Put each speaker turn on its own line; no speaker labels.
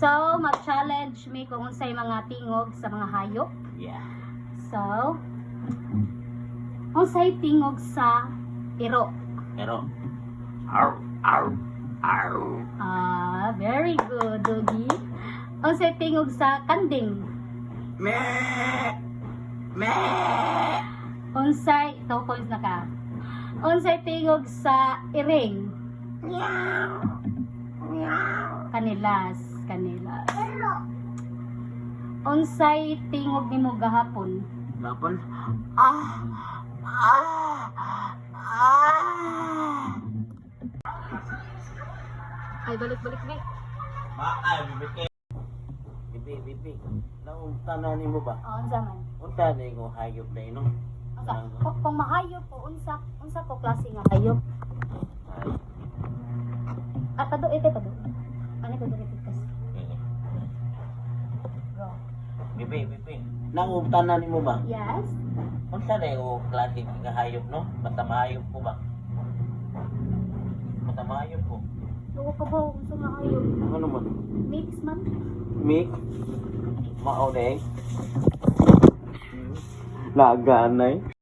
So, mag-challenge me kung unsay mga tingog sa mga hayop.
Yeah.
So, unsay tingog sa iro?
Pero, arr, arr, arr.
Very good, Doggy. Unsay tingog sa kanding?
Meh! Meh!
Unsay, 2 points na ka. Unsay tingog sa iring?
Meow! Meow!
Kanilas. Unsay tingog nimo gahapon?
Lapon? Ah! Ah! Ah!
Ay, balik-balik, Bi.
Ay, bibi. Bibi. Naunta na ni mo ba?
Unsa man?
Unta na yung hayop na ino.
Kung mahayop po, unsa po klase nga hayop?
Ay.
Pado. Ano ko dito kasi? Go.
Bibi. Naunta na ni mo ba?
Yes.
Unta na yung klase nga hayop, no? Basta mahayop po ba? Basta mahayop po.
Lugo ka ba unsa nga hayop?
Ano man?
Mix man.
Mik? Maunay? Laganay?